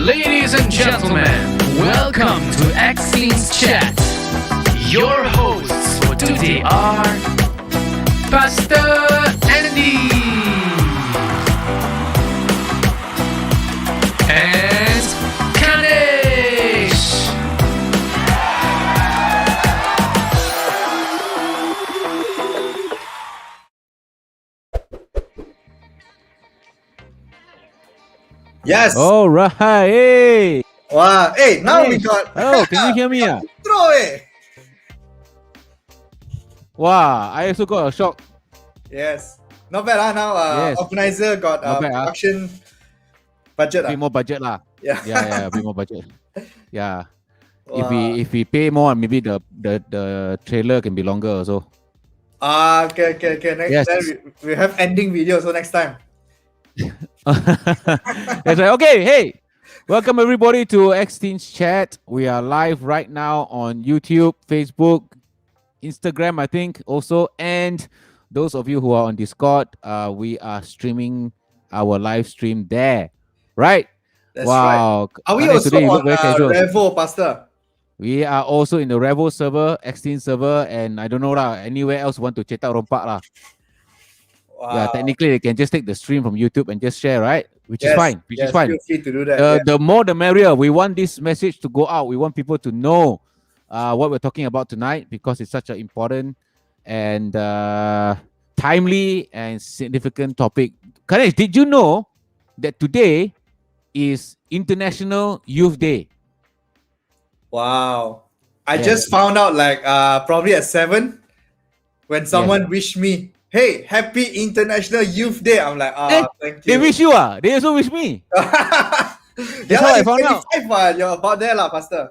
Ladies and gentlemen, welcome to ATCHAT. Your hosts for today are Pastor Andy and Kanesh. Yes. All right. Hey. Wow. Hey, now we got. Oh, can you hear me? Throw it. Wow, I also got a shock. Yes. Not bad, Now Yes. organizer got Not bad, production budget. A bit more budget lah. Yeah. Yeah, a bit more budget. Yeah. Wow. If we pay more, maybe the trailer can be longer also. Okay. Next Yes. time we have ending video, so next time. That's right. Okay, hey. Welcome everybody to ATCHAT. We are live right now on YouTube, Facebook, Instagram, I think also, and those of you who are on Discord, we are streaming our live stream there, right? That's Wow. right. Are we Kanesh, also today you look on very casual. Revo, Pastor? We are also in the Revo server, X-Team server, and I don't know lah. Anywhere else want to cetak rompak lah. Wow. Yeah, technically they can just take the stream from YouTube and just share, right? Which is fine. Feel free to do that. The more the merrier. We want this message to go out. We want people to know what we're talking about tonight because it's such an important and timely and significant topic. Kanesh, did you know that today is International Youth Day? Wow. I Yeah. just found out like probably at 7 when someone wished me, hey, happy International Youth Day. I'm like, thank you. They wish you They also wish me. Yeah, how I found out. 25, you're about there, Pastor.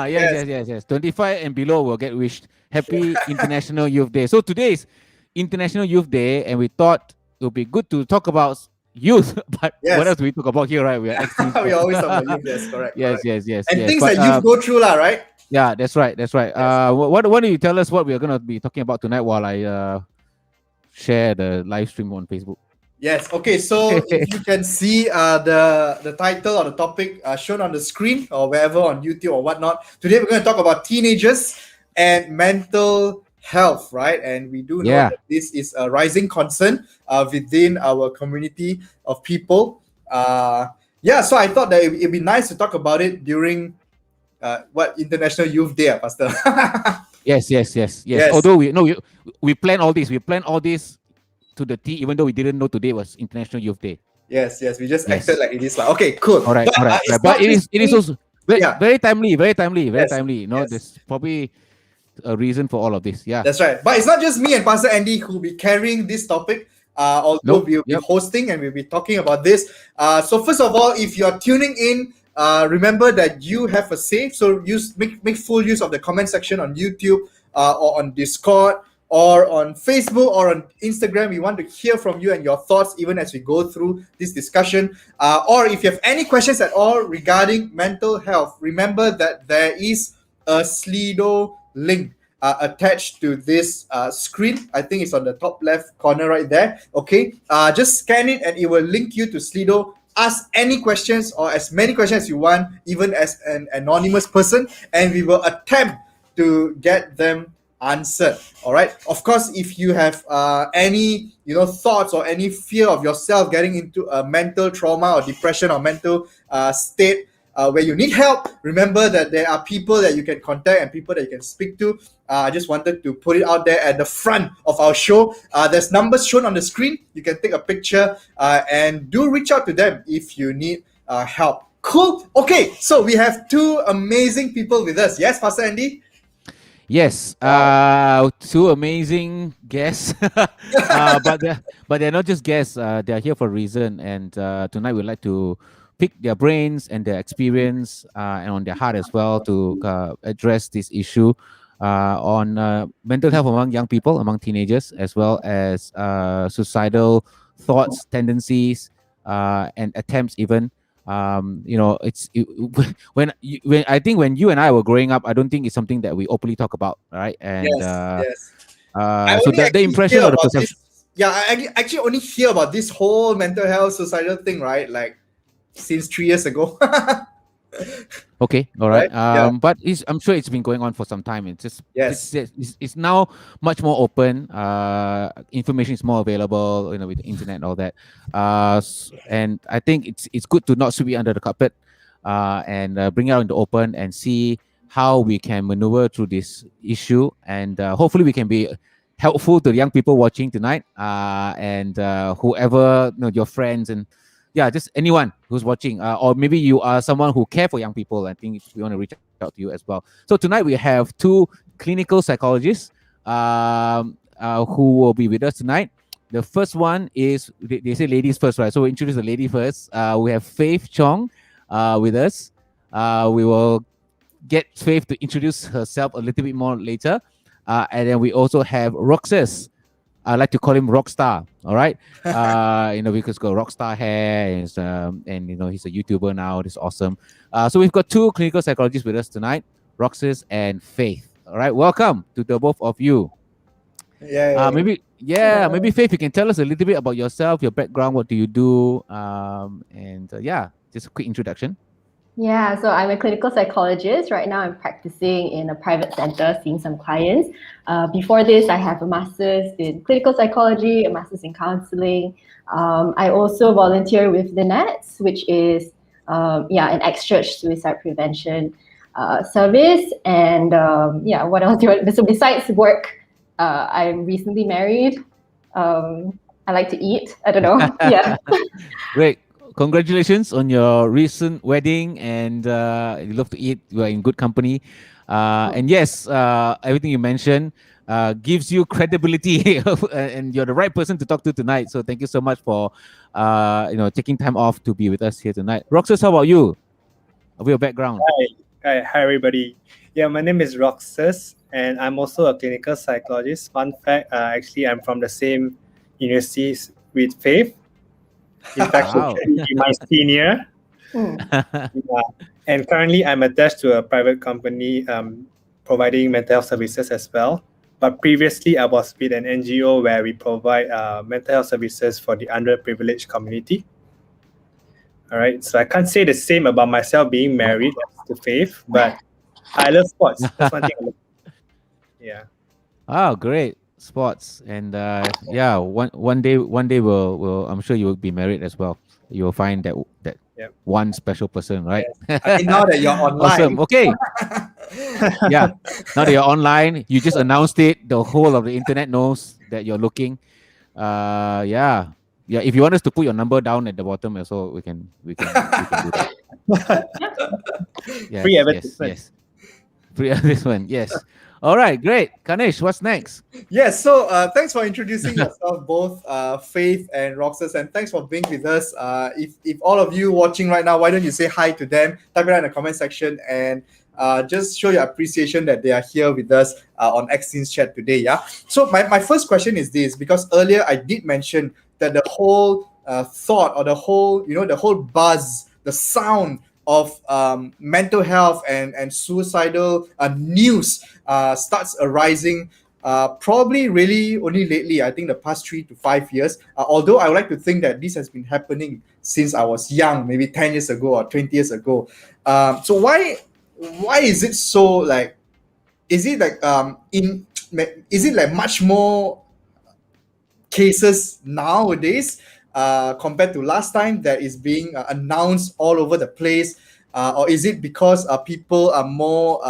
Yes. 25 and below will get wished happy International Youth Day. So today is International Youth Day, and we thought it would be good to talk about youth. But what else do we talk about here, right? We are We always talk about youth, yes, correct. Yes. And things that youth go through, right? Yeah, that's right. Yes. What do you tell us what we are going to be talking about tonight while I share the live stream on Facebook? Yes. Okay. So if you can see the title or the topic shown on the screen or wherever on YouTube or whatnot, today we're going to talk about teenagers and mental health, right? And we do know that this is a rising concern within our community of people. So I thought that it'd be nice to talk about it during International Youth Day, Pastor. Yes. Although we plan all this. We plan all this to the T, even though we didn't know today was International Youth Day. Yes. We just acted like it is. Like, okay, cool. All right. But it is also very timely. Very timely. Yes. There's probably a reason for all of this. Yeah. That's right. But it's not just me and Pastor Andy who will be carrying this topic. Although we'll be hosting and we'll be talking about this. So first of all, if you're tuning in, remember that you have a say. So make full use of the comment section on YouTube or on Discord or on Facebook or on Instagram. We want to hear from you and your thoughts even as we go through this discussion. Or if you have any questions at all regarding mental health, remember that there is a Slido link attached to this screen. I think it's on the top left corner right there. Okay, just scan it and it will link you to Slido. Ask any questions or as many questions as you want, even as an anonymous person, and we will attempt to get them answered. All right. Of course, if you have any thoughts or any fear of yourself getting into a mental trauma or depression or mental state where you need help, remember that there are people that you can contact and people that you can speak to. I just wanted to put it out there at the front of our show. There's numbers shown on the screen. You can take a picture and do reach out to them if you need help. Cool. Okay, so we have two amazing people with us. Yes, Pastor Andy? Yes, two amazing guests, but they're not just guests. They're here for a reason, and tonight we'd like to pick their brains and their experience and on their heart as well to address this issue on mental health among young people, among teenagers, as well as suicidal thoughts, tendencies, and attempts even. When I think when you and I were growing up, I don't think it's something that we openly talk about, right? And yes. So the impression or the perception. I actually only hear about this whole mental health suicidal thing, right? Like since 3 years ago. Okay, all right. Right? Yeah. But I'm sure it's been going on for some time. It's just Yes. it's now much more open. Information is more available, with the internet and all that. And I think it's good to not sweep it under the carpet, and bring it out in the open and see how we can maneuver through this issue, and hopefully we can be helpful to the young people watching tonight, and whoever, your friends, and yeah, just anyone who's watching, or maybe you are someone who care for young people. I think we want to reach out to you as well. So tonight we have two clinical psychologists, who will be with us tonight. The first one is, they say ladies first, right? So we introduce the lady first. We have Faith Chong with us. We will get Faith to introduce herself a little bit more later. And then we also have Roxas. I like to call him Rockstar. All right, because got Rockstar hair, and he's a YouTuber now. This is awesome. So we've got two clinical psychologists with us tonight, Roxas and Faith. All right, welcome to the both of you. Maybe Faith, you can tell us a little bit about yourself, your background, what do you do, just a quick introduction. Yeah, so I'm a clinical psychologist. Right now, I'm practicing in a private center, seeing some clients. Before this, I have a master's in clinical psychology, a master's in counseling. I also volunteer with the NETS, which is an ex-church suicide prevention service. And what else do you want? So besides work, I'm recently married. I like to eat. I don't know. Yeah. Great. Congratulations on your recent wedding, and you love to eat. You are in good company, and yes, everything you mentioned gives you credibility, and you're the right person to talk to tonight. So thank you so much for taking time off to be with us here tonight. Roxas, how about you? Of your background? Hi, everybody. Yeah, my name is Roxas, and I'm also a clinical psychologist. Fun fact, actually, I'm from the same university with Faith. In fact, Wow. she's my senior. And currently, I'm attached to a private company providing mental health services as well. But previously, I was with an NGO where we provide mental health services for the underprivileged community. All right, so I can't say the same about myself being married to Faith, but I love sports. That's one thing I love. Yeah. Oh, great. Sports, and one day we'll I'm sure you will be married as well. You will find that one special person, right? I mean, now that you're online. Awesome. Okay. Yeah. Now that you're online, you just announced it. The whole of the internet knows that you're looking. Yeah. If you want us to put your number down at the bottom, also we can do that. Yes, Free advertisement. Yes. Free advertisement. Yes. All right, great. Kanesh, what's next? Yes, so thanks for introducing yourself, both Faith and Roxas, and thanks for being with us. If all of you watching right now, why don't you say hi to them, type it out in the comment section, and just show your appreciation that they are here with us on X-Scenes Chat today, yeah? So my first question is this, because earlier I did mention that the whole thought, or the whole buzz, the sound of mental health and suicidal news starts arising probably really only lately, I think the past 3 to 5 years, although I would like to think that this has been happening since I was young, maybe 10 years ago or 20 years ago. So why is it so, like, is it like much more cases nowadays compared to last time that is being announced all over the place, or is it because people are more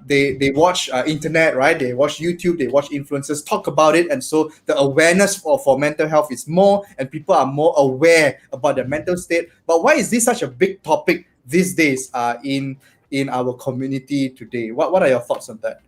they watch internet, right? They watch YouTube, they watch influencers talk about it, and so the awareness for mental health is more, and people are more aware about their mental state. But why is this such a big topic these days in our community today? What are your thoughts on that?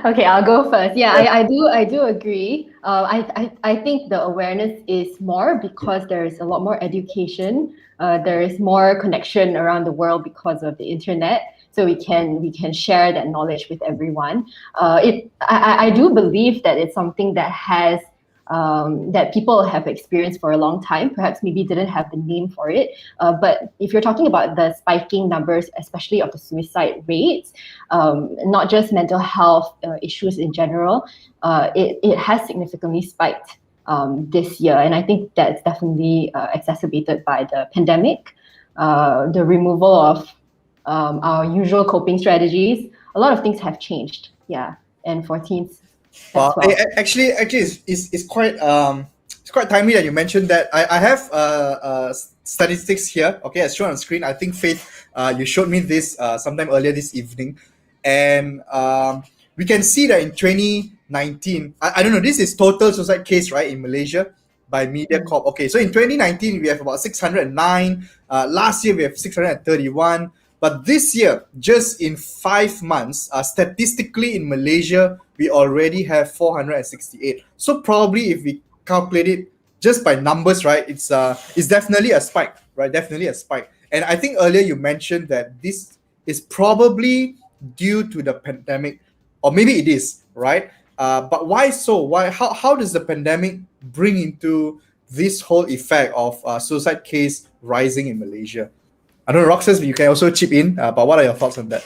Okay, I'll go first. Yeah, I do agree. I think the awareness is more because there is a lot more education. There is more connection around the world because of the internet. So we can share that knowledge with everyone. I do believe that it's something that has that people have experienced for a long time, perhaps maybe didn't have the name for it. But if you're talking about the spiking numbers, especially of the suicide rates, not just mental health issues in general, it has significantly spiked. this year. And I think that's definitely exacerbated by the pandemic, the removal of our usual coping strategies. A lot of things have changed. Yeah. And for teens as well. Actually, it's quite timely that you mentioned that. I have statistics here. Okay, as shown on screen. I think Faith, you showed me this sometime earlier this evening, and we can see that in 2019. I don't know. This is total suicide case, right, in Malaysia by MediaCorp. Okay, so in 2019 we have about 609. Last year we have 631. But this year, just in 5 months, statistically in Malaysia, we already have 468. So probably if we calculate it just by numbers, right, it's definitely a spike, right? Definitely a spike. And I think earlier you mentioned that this is probably due to the pandemic, or maybe it is, right? But why so? How does the pandemic bring into this whole effect of suicide case rising in Malaysia? I don't know, Roxas, you can also chip in, but what are your thoughts on that?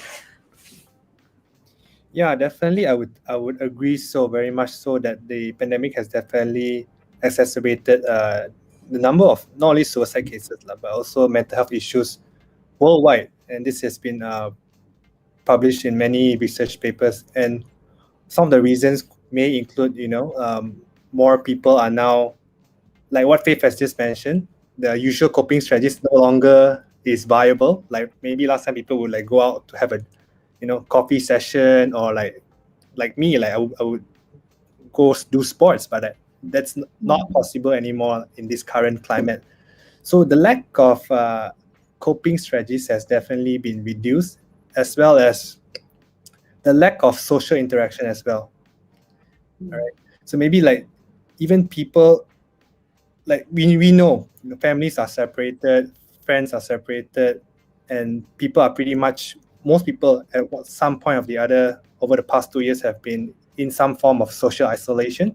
Yeah, definitely. I would agree so very much so that the pandemic has definitely exacerbated the number of not only suicide cases but also mental health issues worldwide. And this has been published in many research papers. And some of the reasons may include, more people are now, like what Faith has just mentioned, the usual coping strategies no longer is viable. Like maybe last time people would like go out to have a coffee session, or like me, like I would go do sports, but that's not possible anymore in this current climate. So the lack of coping strategies has definitely been reduced, as well as the lack of social interaction as well. All right, so maybe like even people, like we know families are separated, friends are separated, and people are pretty much, most people at some point of the other over the past 2 years have been in some form of social isolation.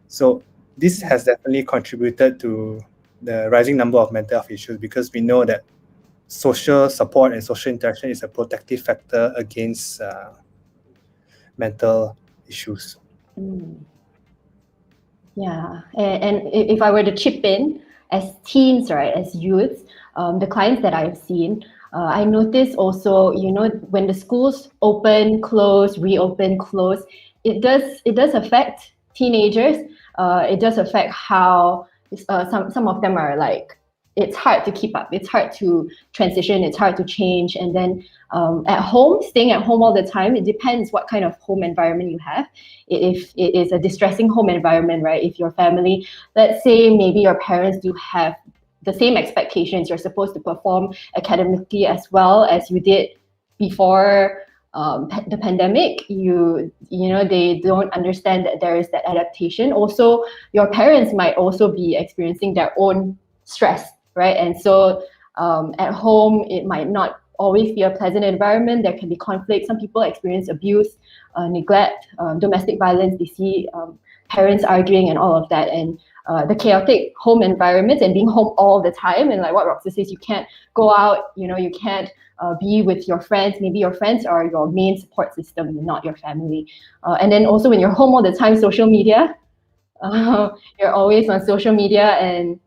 So this has definitely contributed to the rising number of mental health issues, because we know that social support and social interaction is a protective factor against mental issues. Yeah, and if I were to chip in, as teens, right, as youths, the clients that I've seen, I notice also, when the schools open, close, reopen, close, it does affect teenagers. It does affect how some of them are like, it's hard to keep up. It's hard to transition. It's hard to change. And then at home, staying at home all the time, it depends what kind of home environment you have. If it is a distressing home environment, right? If your family, let's say maybe your parents do have the same expectations, you're supposed to perform academically as well as you did before the pandemic, they don't understand that there is that adaptation. Also, your parents might also be experiencing their own stress, right? And so at home, it might not always be a pleasant environment. There can be conflict. Some people experience abuse, neglect, domestic violence. They see parents arguing and all of that. And the chaotic home environment and being home all the time. And like what Roxas says, you can't go out, you can't be with your friends. Maybe your friends are your main support system, not your family. And then also when you're home all the time, social media, you're always on social media, and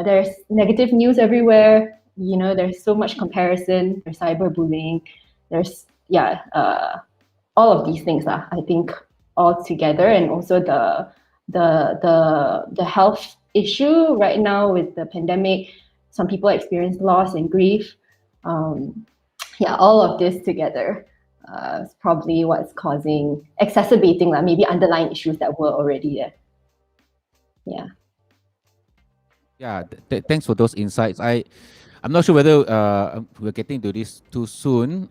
there's negative news everywhere. There's so much comparison. There's cyberbullying. There's all of these things. I think all together, and also the health issue right now with the pandemic. Some people experience loss and grief. All of this together is probably what's exacerbating maybe underlying issues that were already there. Yeah. Yeah, thanks for those insights. I'm not sure whether we're getting to this too soon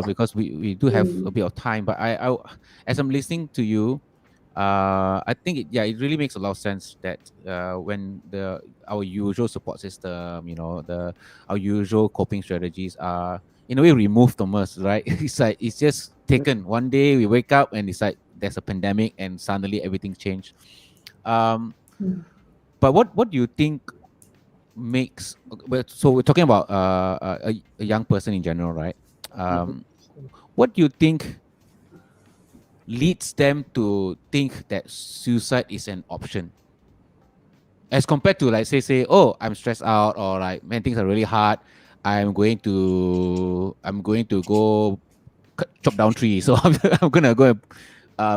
because we do have a bit of time. But I as I'm listening to you, I think it really makes a lot of sense that when our usual support system, our usual coping strategies are in a way removed from us, right? It's just taken one day. We wake up and it's like there's a pandemic and suddenly everything changed. But what do you think makes? So we're talking about a young person in general, right? What do you think leads them to think that suicide is an option, as compared to like say, oh, I'm stressed out, or like, man, things are really hard. I'm going to go chop down trees, so I'm gonna go and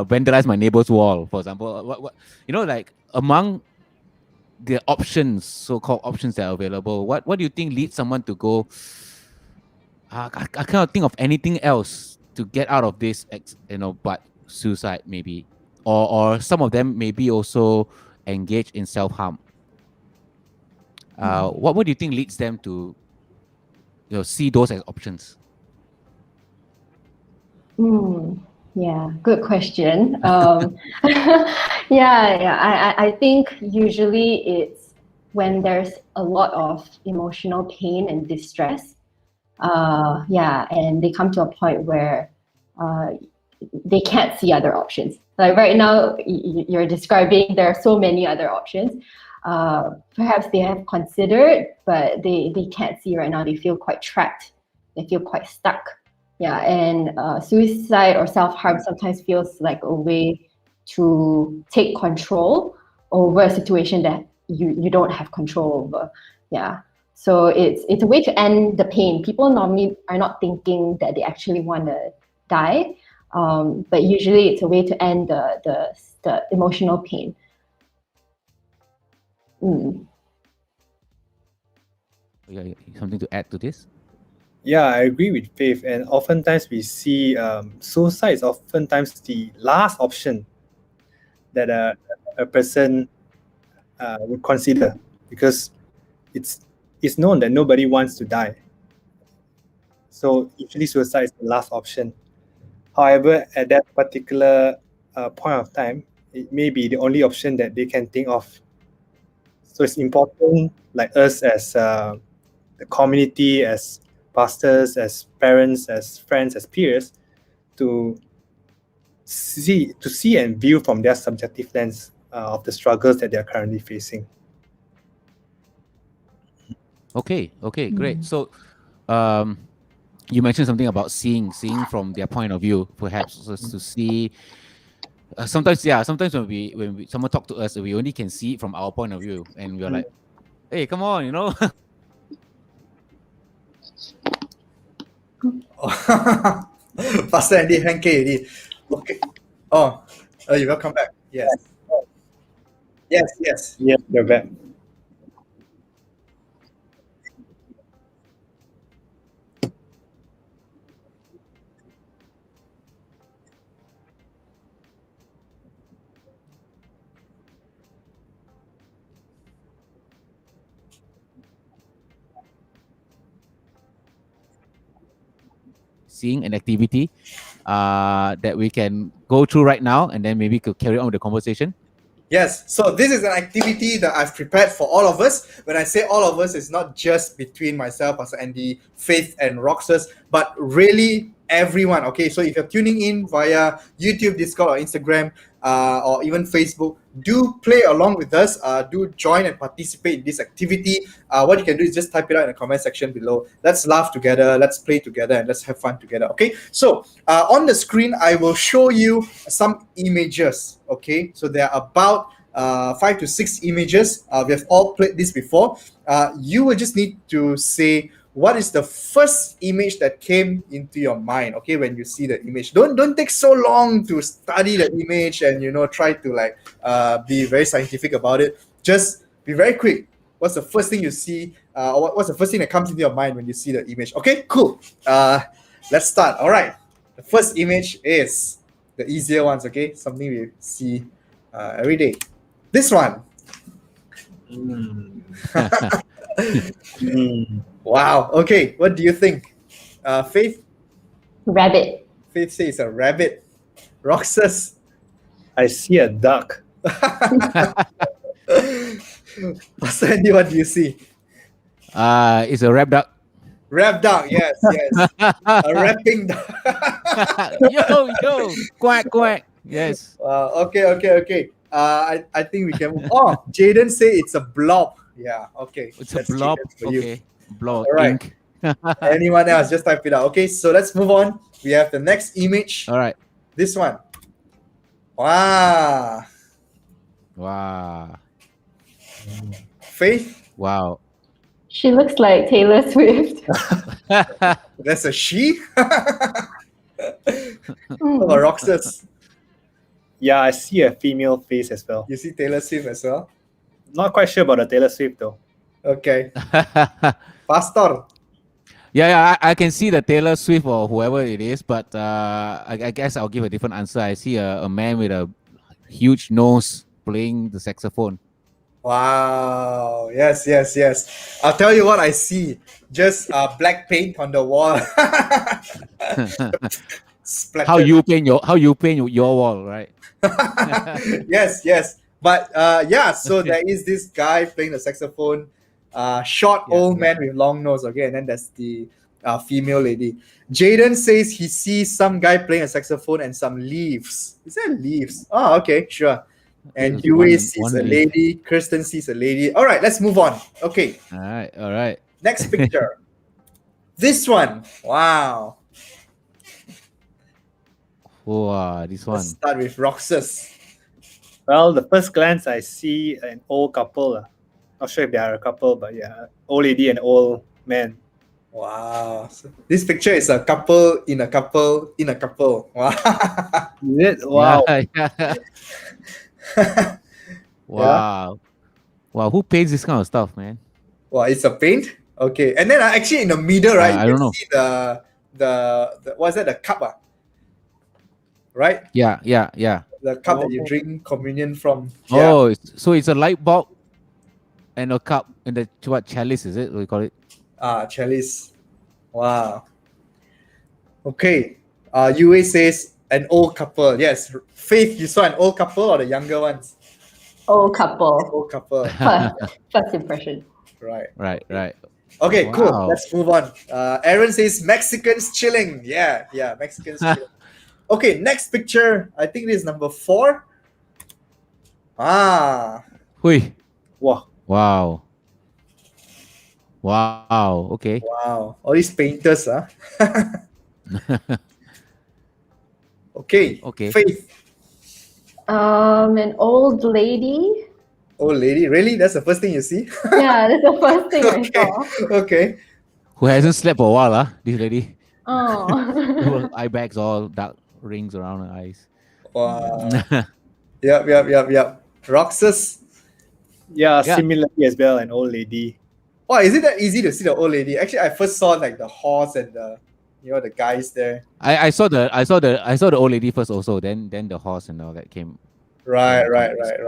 vandalize my neighbor's wall, for example. What like among the options, so-called options that are available, what do you think leads someone to go? I cannot think of anything else to get out of this, but suicide maybe, or some of them maybe also engage in self-harm. What do you think leads them to see those as options? Yeah, good question. I think usually it's when there's a lot of emotional pain and distress. And they come to a point where they can't see other options. Like right now, you're describing there are so many other options. Perhaps they have considered, but they can't see right now. They feel quite trapped. They feel quite stuck. Yeah, and suicide or self-harm sometimes feels like a way to take control over a situation that you don't have control over. Yeah. So it's a way to end the pain. People normally are not thinking that they actually want to die, but usually it's a way to end the emotional pain. Yeah, something to add to this? Yeah, I agree with Faith. And oftentimes we see suicide is oftentimes the last option that a person would consider, because it's known that nobody wants to die. So usually suicide is the last option. However, at that particular point of time, it may be the only option that they can think of. So it's important, like us as the community, as pastors, as parents, as friends, as peers, to see and view from their subjective lens of the struggles that they are currently facing. Okay, great. So, you mentioned something about seeing from their point of view, perhaps, just to see. Sometimes when someone talk to us, we only can see it from our point of view, and we're like, hey, come on, Pastor Andy, Hank already. Okay. Oh, you welcome back. Yes. Yes. Yes, you're back. Seeing an activity that we can go through right now, and then maybe could carry on with the conversation. Yes, so this is an activity that I've prepared for all of us. When I say all of us, it's not just between myself, Pastor Andy, Faith, and Roxas, but really everyone. Okay, so if you're tuning in via YouTube, Discord, or Instagram, or even Facebook, do play along with us. Do join and participate in this activity. What you can do is just type it out in the comment section below. Let's laugh together, let's play together, and let's have fun together. Okay, so on the screen, I will show you some images. Okay, so there are about 5 to 6 images. We have all played this before. You will just need to say what is the first image that came into your mind, okay, when you see the image. Don't take so long to study the image and try to be very scientific about it. Just be very quick. What's the first thing you see, or what's the first thing that comes into your mind when you see the image? Okay, cool. Let's start. All right, the first image is the easier ones, okay, something we see every day. This one. Wow. Okay. What do you think? Faith? Rabbit. Faith says a rabbit. Roxas? I see a duck. Pastor Andy, what do you see? It's a rap duck. Rap duck, yes. A rapping duck. yo, quack. Yes. Okay. I think we can move. Oh, Jaden say it's a blob. Yeah, okay. It's That's a blob. Jaden for you. Okay. Blob. All right. Ink. Anyone else? Just type it out. Okay, so let's move on. We have the next image. All right. This one. Wow. Wow. Faith, Wow. She looks like Taylor Swift. that's a she. Mm. Or Roxas. Yeah, I see a female face as well. You see Taylor Swift as well. Not quite sure about the Taylor Swift though. Okay. Pastor. Yeah, I can see the Taylor Swift or whoever it is, but I guess I'll give a different answer. I see a man with a huge nose playing the saxophone. Wow. Yes, yes, yes. I'll tell you what I see. Just black paint on the wall. Splattered. How you paint your wall, right? Yes, yes. But yeah, so there is this guy playing the saxophone, short old man with long nose. Okay, and then there's the female lady. Jaden says he sees some guy playing a saxophone and some leaves. Is that leaves? Oh, okay, sure. And There's Yue one sees a leaf. lady. Kristen sees a lady. All right, let's move on. Okay, All right. next picture. This one. Wow. Wow, this one. Let's start with Roxas. Well, the first glance I see an old couple. Not sure if they are a couple, but yeah, old lady and old man. Wow. So this picture is a couple in a couple in a couple. Wow. Is it? Wow. Yeah. Wow. Wow, who paints this kind of stuff, man? Wow, it's a paint. Okay, and then actually in the middle, right? I you don't can know. see the what's that? The cup, right? Yeah. The cup that you drink communion from. Oh, so it's a light bulb and a cup and the what chalice is it? What do you call it? Chalice. Wow. Okay. Yue says an old couple. Yes. Faith, you saw an old couple or the younger ones? Old couple. Old couple. First impression. Right. Right. Okay, cool. Wow. Let's move on. Aaron says Mexicans chilling. Yeah, Mexicans chilling. Okay, next picture. I think this is number 4. Hui. Wow. Wow. Okay. Wow. All these painters, huh? Okay. Okay. Faith. An old lady. Old lady. Really? That's the first thing you see? Yeah, that's the first thing I Okay. saw. Okay. Who hasn't slept for a while, this lady? Oh. Her eye bags, all dark rings around her eyes. Wow. Yep. Roxas. Yeah, Yeah. similarly as well, an old lady. Wow, is it that easy to see the old lady? Actually, I first saw like the horse and the the guys there. I saw the old lady first also, then the horse and all that came Right.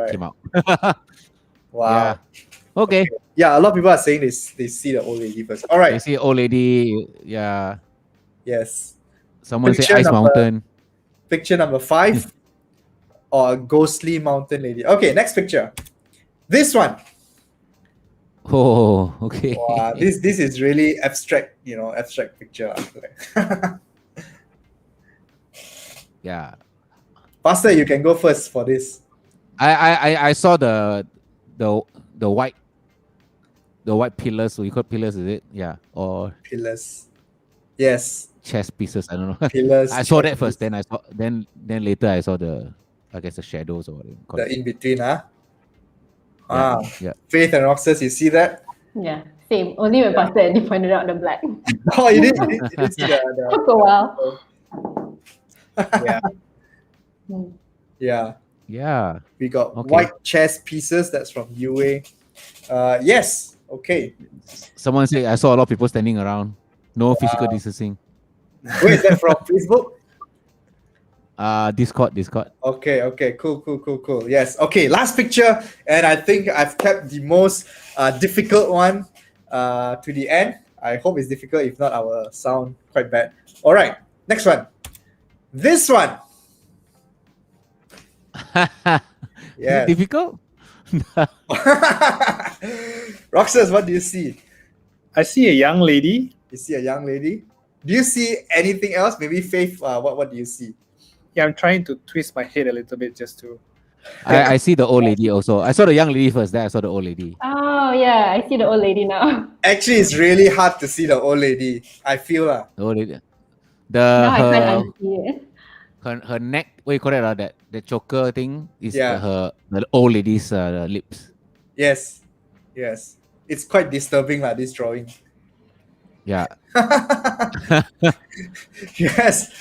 came out. Wow. Yeah. Okay. Yeah, a lot of people are saying they see the old lady first. All I right. see old lady, yeah. Yes. Someone say Picture Ice number- Mountain. Picture number 5. Or a ghostly mountain lady. Okay, next picture. This one. Oh, okay. Wow, this is really abstract, abstract picture. Yeah. Pastor, you can go first for this. I saw the white pillars. We call pillars, is it? Yeah. Or Pillars. Yes, chess pieces. I don't know. pillars. I saw that chess first. Then I saw then later I saw the shadows or whatever. you call The it. in between, huh? Yeah. Faith and Roxas, you see that? Yeah, same. Only when Pastor Andy pointed out the black. Oh, you did see the Took a while. Yeah. Hmm. yeah. Yeah. We got Okay. white chess pieces. That's from UA. Yes. Okay. Someone say I saw a lot of people standing around. No physical distancing. Where is that from? Facebook? Discord. Okay. Cool. Yes. Okay. Last picture, and I think I've kept the most difficult one to the end. I hope it's difficult. If not, I will sound quite bad. All right. Next one. This one. Is Yeah. it difficult? Roxas, what do you see? I see a young lady. You see a young lady. Do you see anything else? Maybe Faith. What do you see? Yeah, I'm trying to twist my head a little bit just to. I see the old lady also. I saw the young lady first, then I saw the old lady. Oh yeah, I see the old lady now. Actually, it's really hard to see the old lady. I feel The old lady. Now I Her can't unsee it. her neck, what you call it, that the choker thing is Yeah. the old lady's lips. Yes. It's quite disturbing, this drawing. Yeah.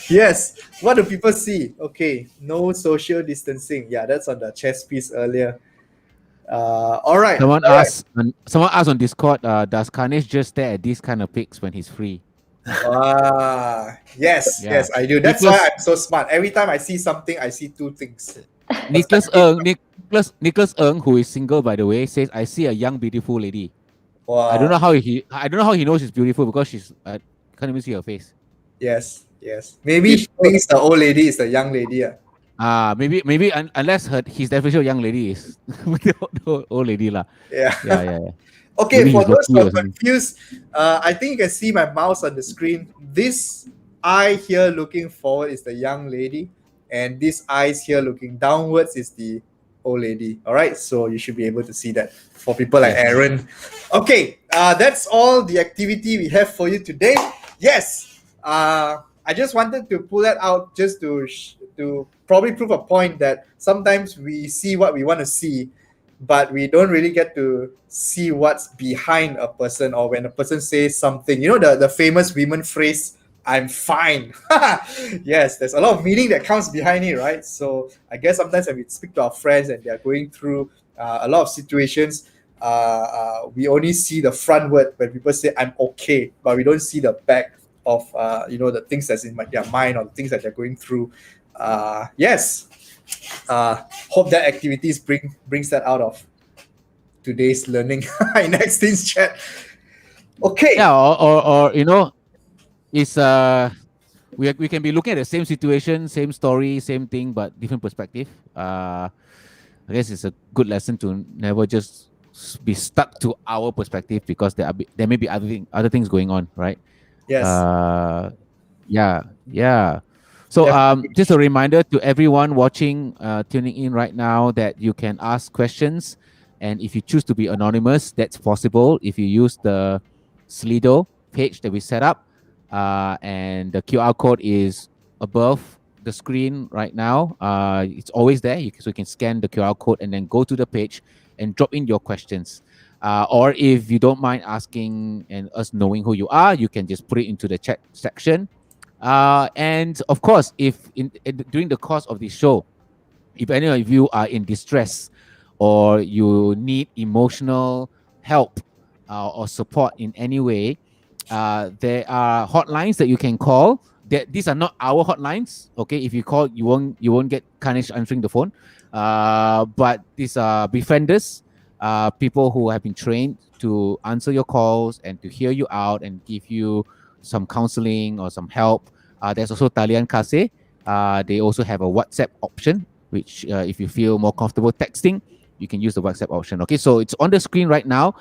Yes. What do people see? Okay, no social distancing. Yeah, that's on the chess piece earlier. All right. Someone asked on Discord, does Kanesh just stare at these kind of pics when he's free? Yes, Yeah. I do. That's why Nicholas- I'm so smart. Every time I see something, I see two things. Nicholas Ng, who is single by the way, says I see a young beautiful lady. Wow. I don't know how he knows she's beautiful because she's can't even see her face. Yes. Maybe she thinks the old lady is the young lady. Maybe unless his definition of young lady is the old lady lah. Yeah. Okay, Maybe for he's those who lucky are or something. confused, I think you can see my mouse on the screen. This eye here looking forward is the young lady, and this eyes here looking downwards is the old lady. All right, so you should be able to see that for people like Aaron. Okay, that's all the activity we have for you today. Yes, I just wanted to pull that out just to probably prove a point that sometimes we see what we want to see, but we don't really get to see what's behind a person, or when a person says something, the famous women phrase, I'm fine. Yes, there's a lot of meaning that comes behind it, right? So I guess sometimes when we speak to our friends and they're going through a lot of situations, we only see the front word when people say I'm okay, but we don't see the back of the things that's in their mind or the things that they're going through. Yes. Hope that activities brings that out of today's learning in X-Teens chat. Okay. Yeah, or it's we can be looking at the same situation, same story, same thing, but different perspective. I guess it's a good lesson to never just be stuck to our perspective, because there may be other things going on, right? Yes. Yeah. So Definitely. just a reminder to everyone watching, tuning in right now, that you can ask questions, and if you choose to be anonymous, that's possible if you use the Slido page that we set up, and the QR code is above the screen right now. It's always there, so you can scan the QR code and then go to the page and drop in your questions. Or if you don't mind asking and us knowing who you are, you can just put it into the chat section. And of course, if during the course of the show, if any of you are in distress or you need emotional help or support in any way, there are hotlines that you can call. These are not our hotlines. Okay, if you call, you won't get Kanesh answering the phone. But these are befrienders, people who have been trained to answer your calls and to hear you out and give you some counseling or some help. There's also Talian Kase. They also have a WhatsApp option, which if you feel more comfortable texting, you can use the WhatsApp option. Okay, so it's on the screen right now.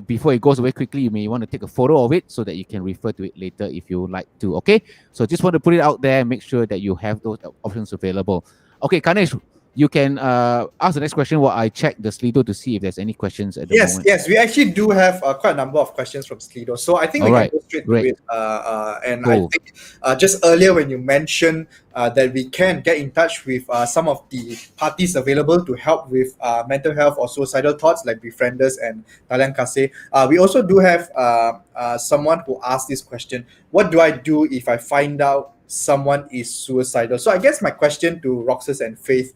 Before it goes away quickly, you may want to take a photo of it so that you can refer to it later if you like to. Okay, so just want to put it out there, make sure that you have those options available. Okay, Kanesh, you can ask the next question while I check the Slido to see if there's any questions at the moment. Yes, we actually do have quite a number of questions from Slido. So I think we can go straight to it. And cool. I think just earlier when you mentioned that we can get in touch with some of the parties available to help with mental health or suicidal thoughts, like Befrienders and Talian Kase. We also do have someone who asked this question: what do I do if I find out someone is suicidal? So I guess my question to Roxas and Faith,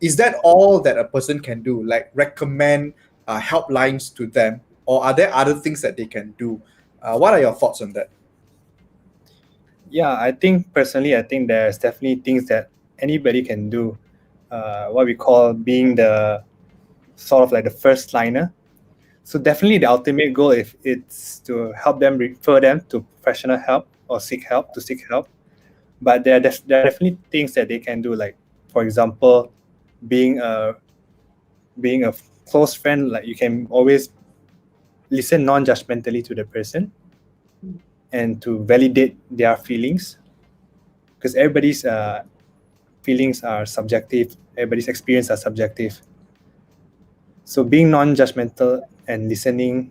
is that all that a person can do, like recommend helplines to them, or are there other things that they can do? What are your thoughts on that? Yeah, I think there's definitely things that anybody can do. What we call being the sort of like the first liner. So definitely the ultimate goal, if it's to help them, refer them to professional help or seek help. But there are definitely things that they can do, like, for example, being a close friend. Like, you can always listen non-judgmentally to the person and to validate their feelings, because everybody's feelings are subjective, everybody's experience are subjective. So being non-judgmental and listening,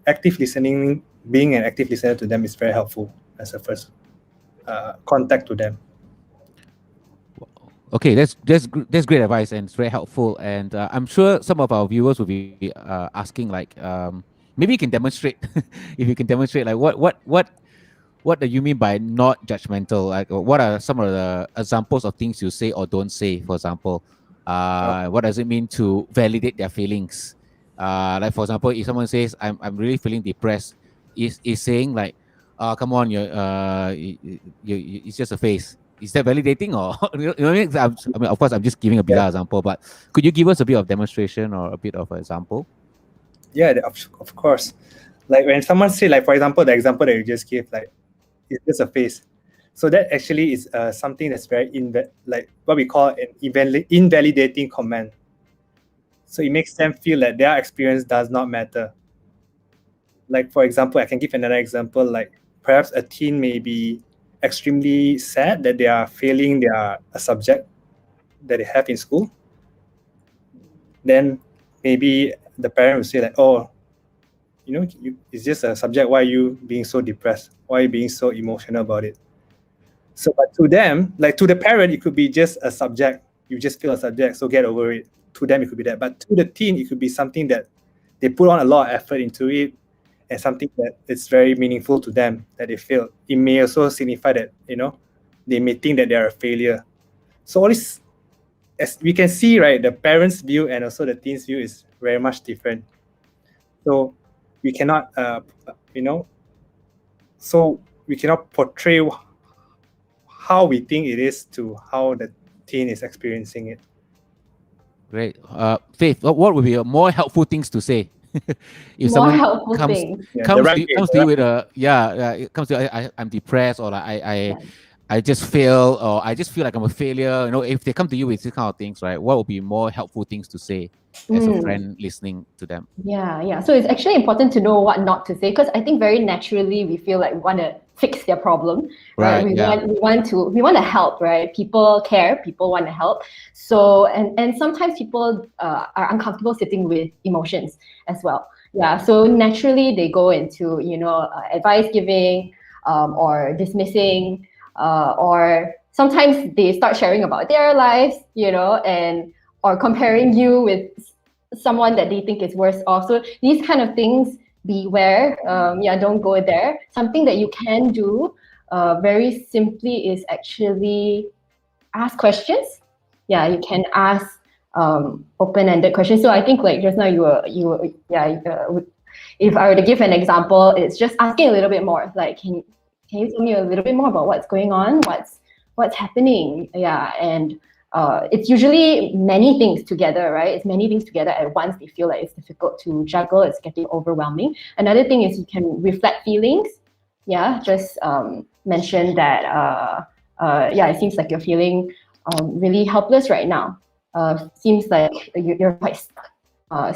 active listening, being an active listener to them is very helpful as a first contact to them. Okay, that's great advice, and it's very helpful. And I'm sure some of our viewers will be asking, like, maybe you can demonstrate. If you can demonstrate, like, what do you mean by not judgmental? Like, what are some of the examples of things you say or don't say? For example, what does it mean to validate their feelings? Like, for example, if someone says, I'm really feeling depressed," is saying like, come on, it's just a phase. Is that validating, or you know what I mean? I mean, of course, I'm just giving a bizarre example, but could you give us a bit of demonstration or a bit of an example? Yeah, of course. Like when someone say, like, for example, the example that you just gave, like, it's just a phase. So that actually is something that's very like what we call an invalidating comment. So it makes them feel that their experience does not matter. Like, for example, I can give another example. Like, perhaps a teen may be extremely sad that they are failing a subject that they have in school. Then maybe the parent will say, like, oh, it's just a subject. Why are you being so depressed? Why are you being so emotional about it? So, but to them, like to the parent, it could be just a subject. You just feel a subject, so get over it. To them, it could be that. But to the teen, it could be something that they put on a lot of effort into it, and something that is very meaningful to them that they feel. It may also signify that, they may think that they're a failure. So all this, as we can see, right, the parents' view and also the teen's view is very much different. So we cannot, so we cannot portray how we think it is to how the teen is experiencing it. Great. Faith, what would be more helpful things to say? If More someone helpful comes things. comes to you with it comes to I'm depressed, or like I just fail, or I just feel like I'm a failure. If they come to you with these kind of things, right, what would be more helpful things to say as a friend listening to them? Yeah. So it's actually important to know what not to say, because I think very naturally we feel like we want to fix their problem, right? We want to help, right? People care, people want to help. So and sometimes people are uncomfortable sitting with emotions as well. Yeah. So naturally they go into advice giving, or dismissing, or sometimes they start sharing about their lives, and or comparing you with someone that they think is worse off. So these kind of things, beware. Don't go there. Something that you can do very simply is actually ask questions. Yeah, you can ask open-ended questions. So I think, like just now if I were to give an example, it's just asking a little bit more. Like, can you tell me a little bit more about what's going on? What's happening? Yeah, and it's usually many things together, right? It's many things together at once. They feel like it's difficult to juggle. It's getting overwhelming. Another thing is you can reflect feelings. Yeah, just mention that, it seems like you're feeling really helpless right now. Seems like you're quite stuck.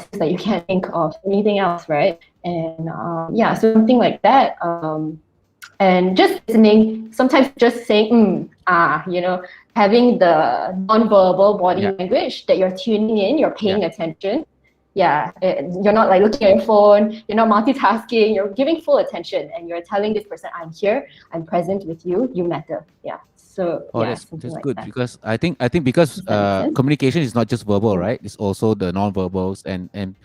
Seems like you can't think of anything else, right? And so something like that. And just listening, sometimes just saying, having the non-verbal body language that you're tuning in, you're paying attention. Yeah, you're not like looking at your phone, you're not multitasking, you're giving full attention, and you're telling this person, I'm here, I'm present with you, you matter. Yeah. So that's like good, that. because I think because communication is not just verbal, right? It's also the non-verbals, and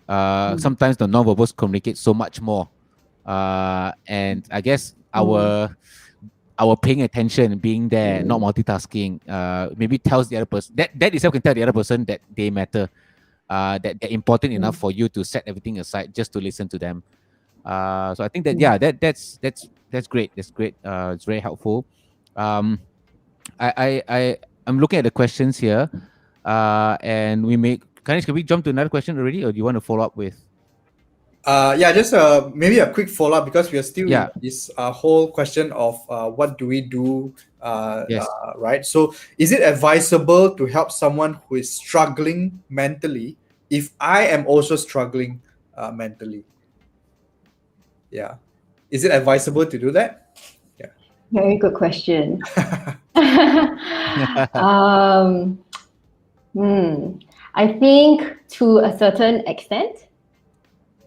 sometimes the non-verbals communicate so much more. And I guess our paying attention, being there, not multitasking, maybe tells the other person that itself can tell the other person that they matter, that they're important enough for you to set everything aside just to listen to them. So I think that that's great. That's great. It's very helpful. I'm looking at the questions here, and can we jump to another question already, or do you want to follow up with? Just maybe a quick follow-up, because we are still in this whole question of what do we do, right? So is it advisable to help someone who is struggling mentally if I am also struggling mentally? Yeah. Is it advisable to do that? Yeah. Very good question. I think to a certain extent,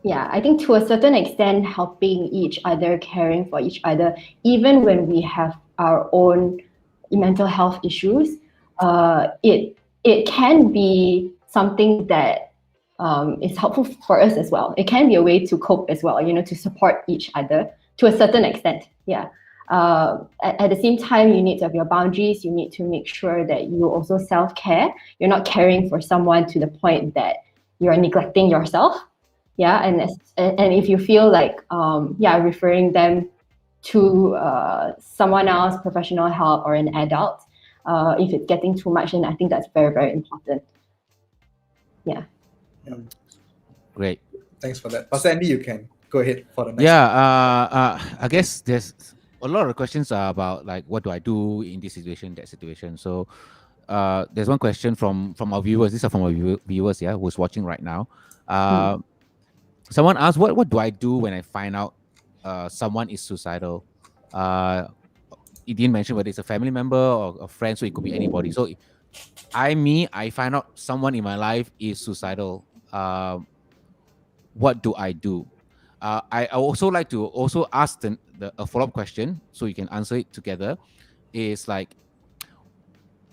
Yeah, I think to a certain extent, helping each other, caring for each other, even when we have our own mental health issues, it can be something that is helpful for us as well. It can be a way to cope as well, to support each other to a certain extent. Yeah. At the same time, you need to have your boundaries. You need to make sure that you also self-care. You're not caring for someone to the point that you're neglecting yourself. Yeah, and if you feel like referring them to someone else, professional help, or an adult, if it's getting too much, then I think that's very, very important. Yeah. Great. Thanks for that. Pastor Andy, you can go ahead for the next. Yeah, I guess there's a lot of questions are about like what do I do in this situation, that situation. So there's one question from our viewers. These are from our viewers, yeah, who's watching right now. Someone asked, what do I do when I find out someone is suicidal? He didn't mention whether it's a family member or a friend, so it could be anybody. So I find out someone in my life is suicidal. What do I do? I also like to also ask a follow-up question so you can answer it together. Is like,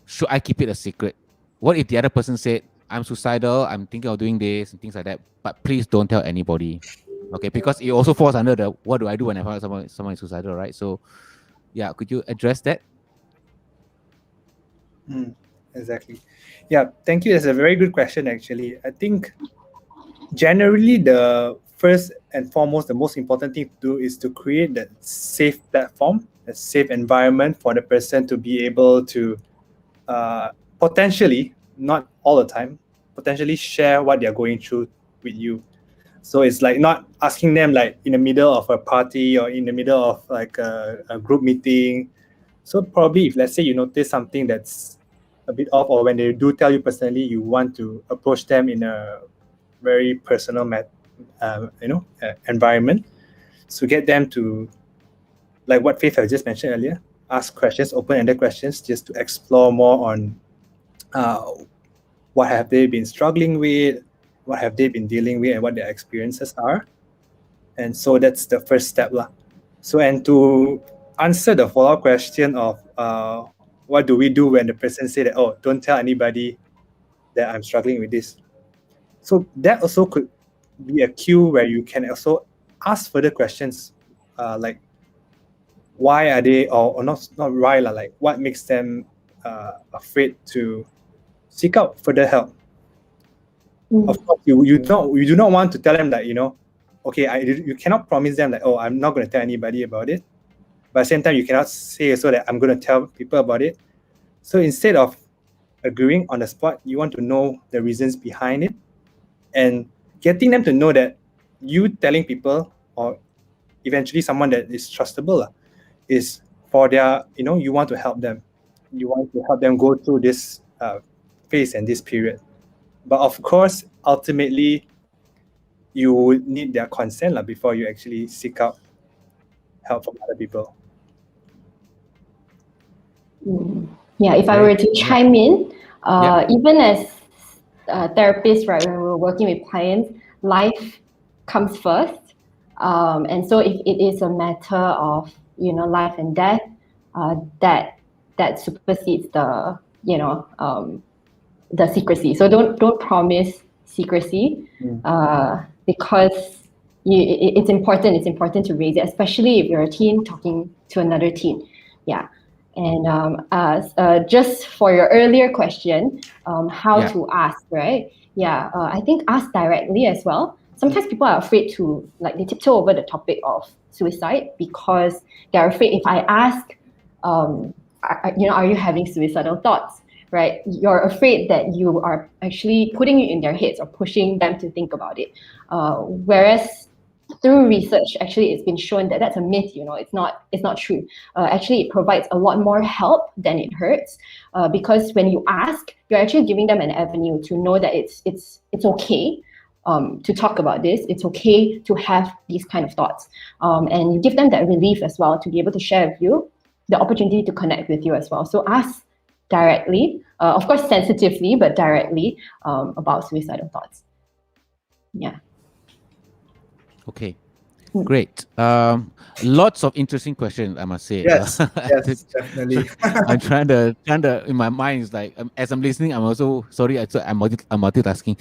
should I keep it a secret? What if the other person said, I'm suicidal, I'm thinking of doing this and things like that, but please don't tell anybody. Okay, because it also falls under the what do I do when I find out someone is suicidal, right? So yeah, could you address that? Exactly. Yeah, thank you. That's a very good question, actually. I think generally the first and foremost, the most important thing to do is to create that safe platform, a safe environment for the person to be able to potentially, not all the time, potentially share what they're going through with you. So it's like not asking them like in the middle of a party or in the middle of like a group meeting. So probably if let's say you notice something that's a bit off, or when they do tell you personally, you want to approach them in a very personal environment. So get them to, like what Faith I just mentioned earlier, ask questions, open-ended questions, just to explore more on what have they been struggling with, what have they been dealing with, and what their experiences are. And so that's the first step. So, and to answer the follow-up question of what do we do when the person say that, oh, don't tell anybody that I'm struggling with this. So that also could be a cue where you can also ask further questions, like why are they, or not why, like what makes them afraid to seek out further help. Of course, you do not want to tell them that, okay, you cannot promise them that, oh, I'm not going to tell anybody about it. But at the same time, you cannot say also that I'm going to tell people about it. So instead of agreeing on the spot, you want to know the reasons behind it, and getting them to know that you telling people, or eventually someone that is trustable, is for their, you want to help them. You want to help them go through this phase and this period. But of course, ultimately, you would need their consent before you actually seek out help from other people. Yeah, if I were to chime in, even as therapists, right, when we're working with clients, life comes first. And so if it is a matter of, life and death, that supersedes the, the secrecy. So don't promise secrecy, because it's important. It's important to raise it, especially if you're a teen talking to another teen. Yeah. And just for your earlier question, how to ask, right? Yeah, I think ask directly as well. Sometimes people are afraid to, like, they tiptoe over the topic of suicide because they're afraid if I ask, are you having suicidal thoughts, right? You're afraid that you are actually putting it in their heads or pushing them to think about it. Whereas through research, actually, it's been shown that that's a myth. It's not true. Actually, it provides a lot more help than it hurts, because when you ask, you're actually giving them an avenue to know that it's okay to talk about this. It's okay to have these kind of thoughts, and you give them that relief as well to be able to share with you, the opportunity to connect with you as well. So ask directly, of course, sensitively, but directly about suicidal thoughts. Yeah. Okay. Great. Lots of interesting questions, I must say. Yes, yes, definitely. I'm trying to in my mind is like as I'm listening, I'm also sorry. I'm multitasking.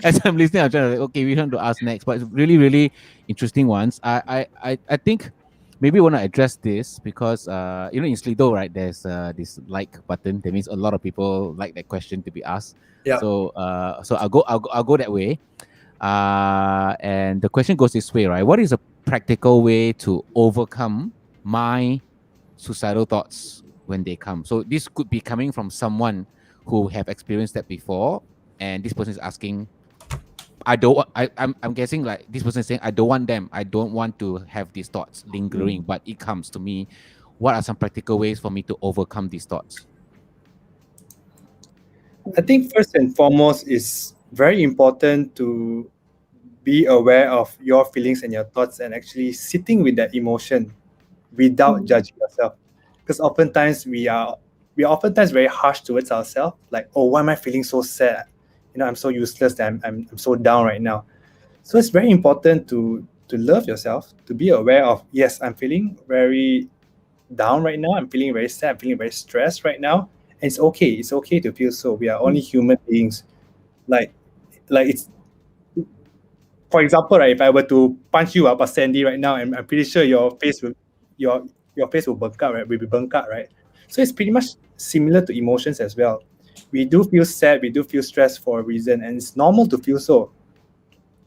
As I'm listening, I'm trying to okay, we want to ask next, but it's really really interesting ones. I think maybe want to address this because you know in Slido right there's this like button that means a lot of people like that question to be asked. Yeah. So so I'll go that way. And the question goes this way, right? What is a practical way to overcome my suicidal thoughts when they come? So this could be coming from someone who have experienced that before, and this person is asking, I don't. I'm guessing like this person is saying, I don't want them. I don't want to have these thoughts lingering, but it comes to me. What are some practical ways for me to overcome these thoughts? I think first and foremost is very important to be aware of your feelings and your thoughts and actually sitting with that emotion without judging yourself. Because oftentimes we are oftentimes very harsh towards ourselves, like, oh, why am I feeling so sad? You know, I'm so useless that I'm so down right now. So it's very important to love yourself, to be aware of, yes, I'm feeling very down right now, I'm feeling very sad, I'm feeling very stressed right now. And it's okay to feel so. We are only human beings. Like it's, for example, right, if I were to punch you up, Sandy, right now, I'm pretty sure your face will your face will bunk out, right? Will be bunk out, right? So it's pretty much similar to emotions as well. We do feel sad, we do feel stressed for a reason, and it's normal to feel so,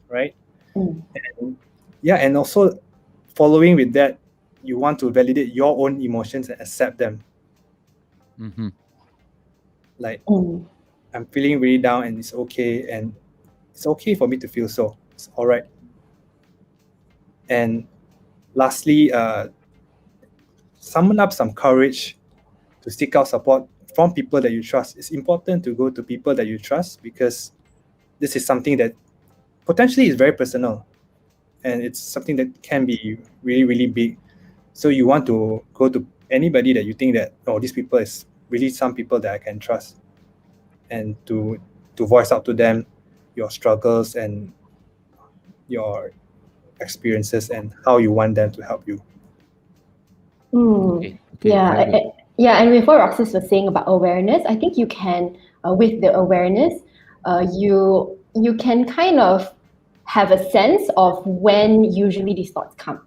right? And, yeah, and also following with that, you want to validate your own emotions and accept them. Mm-hmm. Like, I'm feeling really down, and it's okay, and it's okay for me to feel so. It's all right. And lastly, summon up some courage to seek out support from people that you trust. It's important to go to people that you trust because this is something that potentially is very personal and it's something that can be really, really big. So you want to go to anybody that you think that, oh, these people is really some people that I can trust, and to voice out to them your struggles and your experiences and how you want them to help you. Okay, Yeah, very good. yeah, and with what Roxas was saying about awareness, I think you can, with the awareness, you can kind of have a sense of when usually these thoughts come.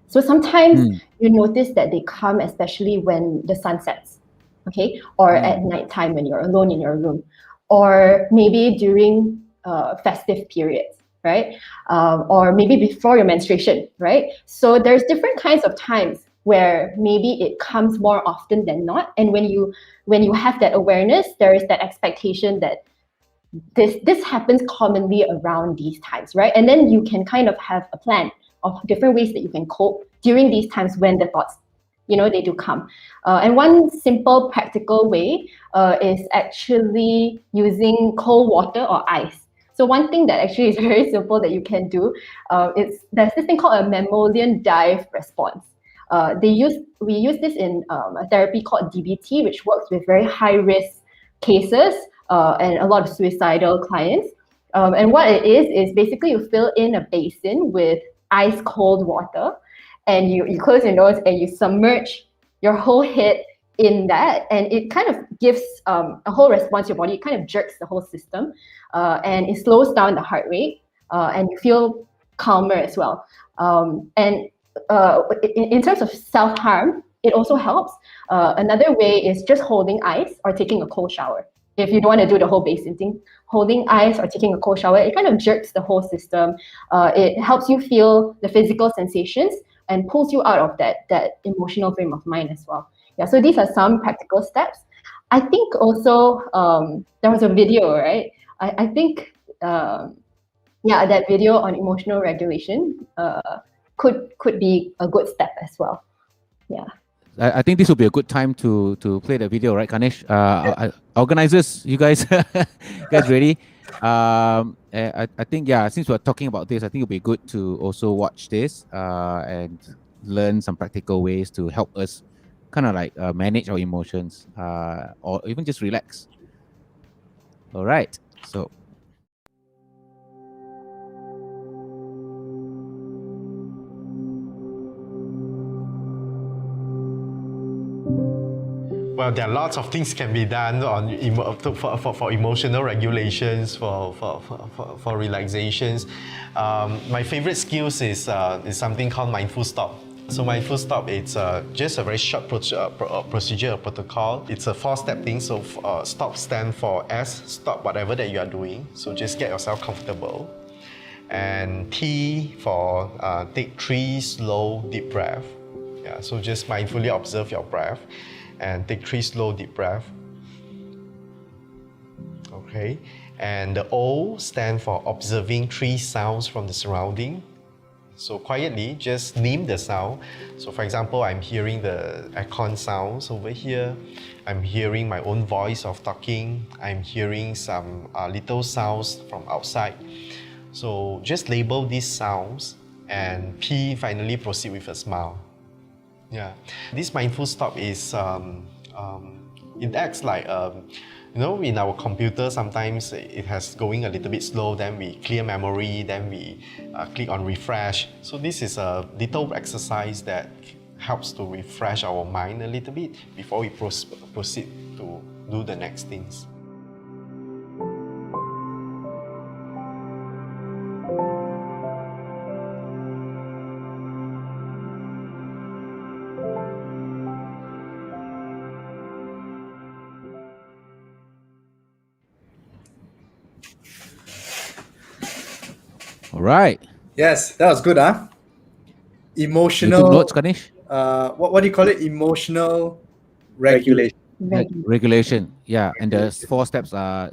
So sometimes you notice that they come, especially when the sun sets, okay, or at nighttime when you're alone in your room, or maybe during festive periods, right? Or maybe before your menstruation, right? So there's different kinds of times where maybe it comes more often than not. And when you have that awareness, there is that expectation that this happens commonly around these times, right? And then you can kind of have a plan of different ways that you can cope during these times when the thoughts, they do come. And one simple practical way is actually using cold water or ice. So one thing that actually is very simple that you can do is there's this thing called a mammalian dive response. We use this in a therapy called DBT, which works with very high risk cases and a lot of suicidal clients. And what it is basically you fill in a basin with ice cold water, and you close your nose and you submerge your whole head in that, and it kind of gives a whole response to your body. It kind of jerks the whole system, and it slows down the heart rate, and you feel calmer as well. And in terms of self-harm, it also helps. Another way is just holding ice or taking a cold shower. If you don't want to do the whole basin thing, holding ice or taking a cold shower, it kind of jerks the whole system. It helps you feel the physical sensations and pulls you out of that emotional frame of mind as well. Yeah, so these are some practical steps. I think also there was a video, right? I think that video on emotional regulation could be a good step as well. Yeah. I think this will be a good time to play the video, right, Ganesh? Organizers, you guys, you guys ready? I think since we're talking about this, I think it'll be good to also watch this and learn some practical ways to help us kind of like manage our emotions or even just relax. All right, so Well, there are lots of things can be done for emotional regulations, for relaxations. My favorite skills is something called mindful stop. So mindful stop, it's just a very short procedure or protocol. It's a 4-step thing. So stop stand for S, stop whatever that you are doing. So just get yourself comfortable. And T for take 3 slow deep breath. Yeah, so just mindfully observe your breath and take 3 slow deep breath. Okay, and the O stand for observing 3 sounds from the surrounding. So quietly, just name the sound. So for example, I'm hearing the aircon sounds over here. I'm hearing my own voice of talking. I'm hearing some little sounds from outside. So just label these sounds, and P finally proceed with a smile. Yeah, this mindful stop is it acts like in our computer sometimes it has going a little bit slow, then we clear memory, then we click on refresh. So this is a little exercise that helps to refresh our mind a little bit before we proceed to do the next things. All right. Yes, that was good, huh? You Emotional. took notes, Ganesh? What do you call it? Emotional Regulation. Regulation. Yeah, and the 4 steps are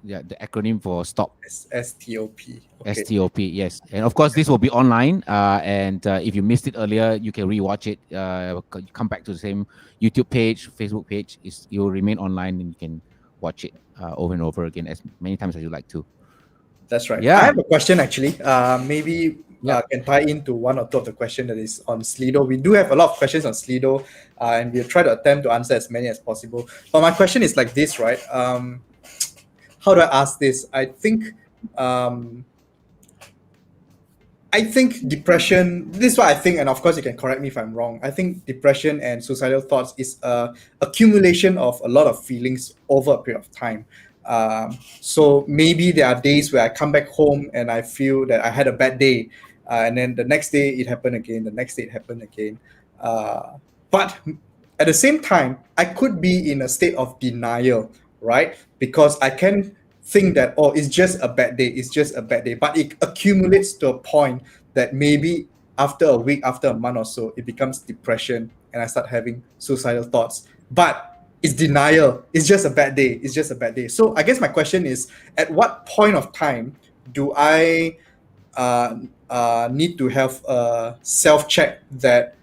the acronym for stop. STOP. Okay. STOP, yes. And of course, this will be online. And if you missed it earlier, you can rewatch it. Come back to the same YouTube page, Facebook page. It will remain online, and you can watch it over and over again as many times as you like to. That's right. Yeah. I have a question actually. Maybe Yeah. can tie into one or two of the questions that is on Slido. We do have a lot of questions on Slido, and we'll try to attempt to answer as many as possible. But my question is like this, right? How do I ask this? I think depression, this is what I think, and of course you can correct me if I'm wrong. I think depression and suicidal thoughts is a accumulation of a lot of feelings over a period of time. So maybe there are days where I come back home and I feel that I had a bad day, and then the next day it happened again, the next day it happened again. But at the same time, I could be in a state of denial, right? Because I can think that, oh, it's just a bad day, it's just a bad day. But it accumulates to a point that maybe after a week, after a month or so, it becomes depression and I start having suicidal thoughts. But it's denial. It's just a bad day. It's just a bad day. So I guess my question is, at what point of time do I need to have a self-check that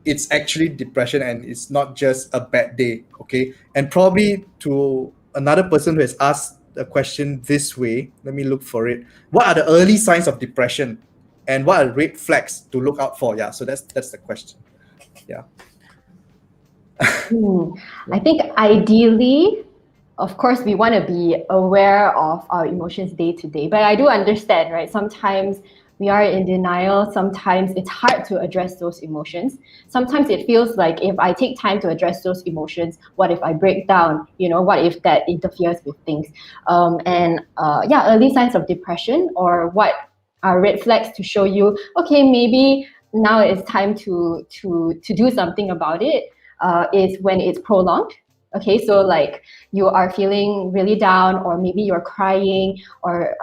it's actually depression and it's not just a bad day, okay? And probably to another person who has asked the question this way, let me look for it. What are the early signs of depression and what are red flags to look out for? Yeah, so that's the question. Yeah. I think ideally, of course, we want to be aware of our emotions day to day. But I do understand, right? Sometimes we are in denial. Sometimes it's hard to address those emotions. Sometimes it feels like if I take time to address those emotions, what if I break down? What if that interferes with things? Early signs of depression, or what are red flags to show you, okay, maybe now it's time to do something about it. Is when it's prolonged. Okay, so like you are feeling really down, or maybe you're crying, or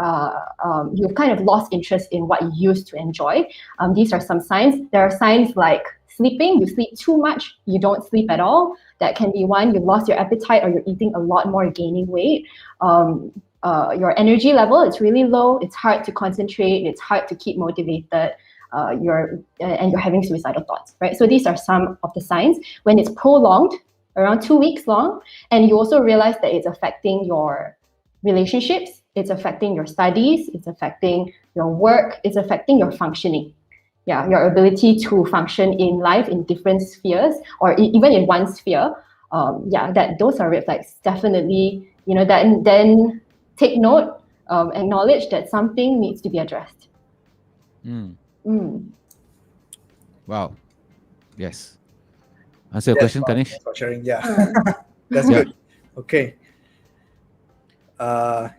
you've kind of lost interest in what you used to enjoy. These are some signs. There are signs like sleeping. You sleep too much, you don't sleep at all. That can be one. You lost your appetite, or you're eating a lot more, gaining weight. Your energy level is really low. It's hard to concentrate. It's hard to keep motivated. You're having suicidal thoughts, right? So these are some of the signs. When it's prolonged, around 2 weeks long, and you also realize that it's affecting your relationships, it's affecting your studies, it's affecting your work, it's affecting your functioning. Yeah, your ability to function in life in different spheres, or even in one sphere. Those are red flags. Definitely, then take note, acknowledge that something needs to be addressed. Wow. Yes. answer your question, wow, Kanish? thanks for sharing. Yeah, that's Yeah. good. Okay.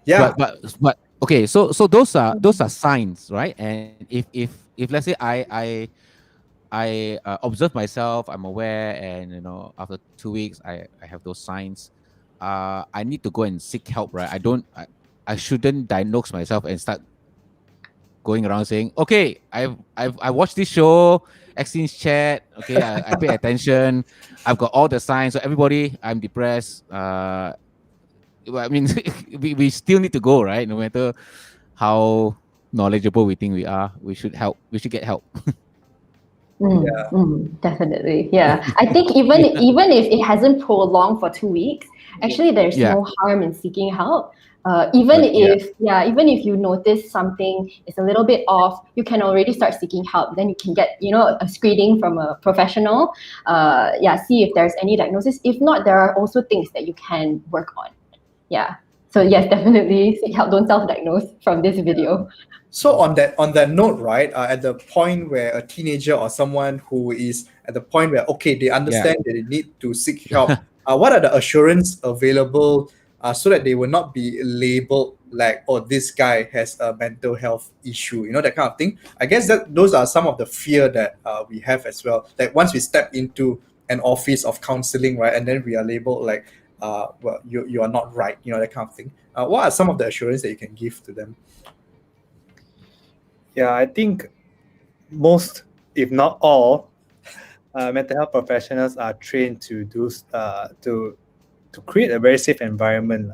Yeah. But okay, so those are signs, right? And if let's say I observe myself, I'm aware, and after 2 weeks I have those signs. I need to go and seek help, right? I shouldn't diagnose myself and start going around saying, okay, I watched this show, Exchange Chat. Okay, I pay attention. I've got all the signs. So everybody, I'm depressed. Well, I mean, we still need to go, right? No matter how knowledgeable we think we are, we should help. We should get help. Definitely. Yeah. I think even if it hasn't prolonged for 2 weeks, actually there's Yeah. no harm in seeking help. Even if you notice something is a little bit off, you can already start seeking help. Then you can get a screening from a professional. See if there's any diagnosis. If not, there are also things that you can work on. Yeah. So yes, definitely seek help. Don't self-diagnose from this video. So on that note, right, at the point where a teenager or someone who is at the point where they understand that they need to seek help, what are the assurance available so that they will not be labeled like, oh, this guy has a mental health issue, that kind of thing. I guess that those are some of the fear that we have as well. That once we step into an office of counseling, right, and then we are labeled like, well, you are not right, that kind of thing. What are some of the assurance that you can give to them? Yeah, I think most, if not all, mental health professionals are trained to do to create a very safe environment.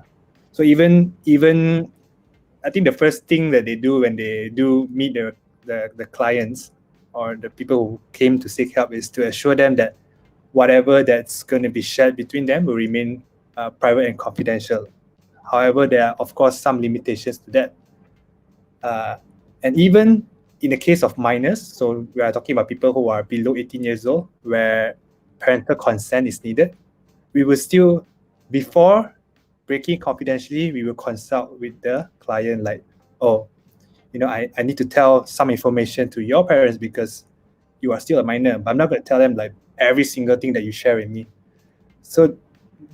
So even I think the first thing that they do when they do meet the clients or the people who came to seek help is to assure them that whatever that's going to be shared between them will remain private and confidential. However, there are of course some limitations to that. And even in the case of minors, so we are talking about people who are below 18 years old, where parental consent is needed, we will still, before breaking confidentially, we will consult with the client like, I need to tell some information to your parents because you are still a minor, but I'm not going to tell them like every single thing that you share with me. So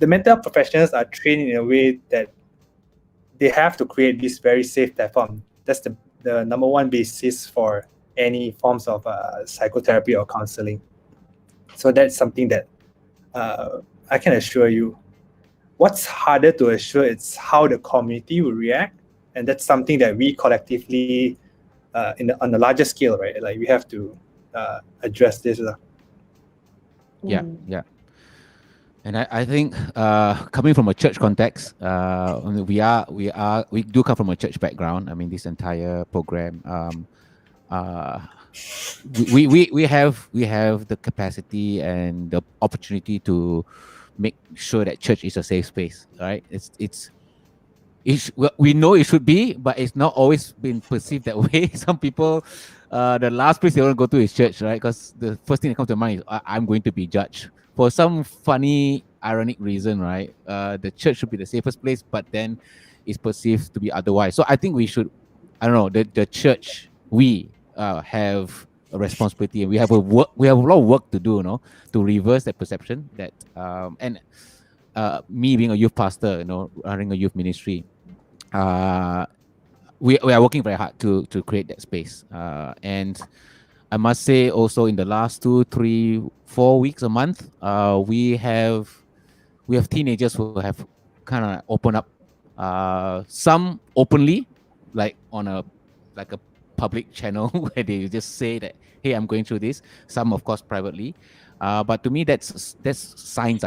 the mental health professionals are trained in a way that they have to create this very safe platform. That's the number one basis for any forms of psychotherapy or counseling. So that's something that I can assure you. What's harder to assure is how the community will react, and that's something that we collectively, on the larger scale, right? Like we have to address this. Yeah. And I think coming from a church context, we do come from a church background. I mean, this entire program, we have the capacity and the opportunity to make sure that church is a safe space, right? We know it should be, but it's not always been perceived that way. Some people, the last place they want to go to is church, right? Because the first thing that comes to mind is I'm going to be judged. For some funny, ironic reason, right? The church should be the safest place, but then it's perceived to be otherwise. So I think we should, I don't know, the church, we have a responsibility, and we have a lot of work to do, to reverse that perception. That and me being a youth pastor, running a youth ministry, we are working very hard to create that space. And I must say also in the last 2, 3, 4 weeks, a month, we have teenagers who have kind of opened up, some openly, like on a public channel where they just say that, hey, I'm going through this. Some of course privately, but to me that's signs.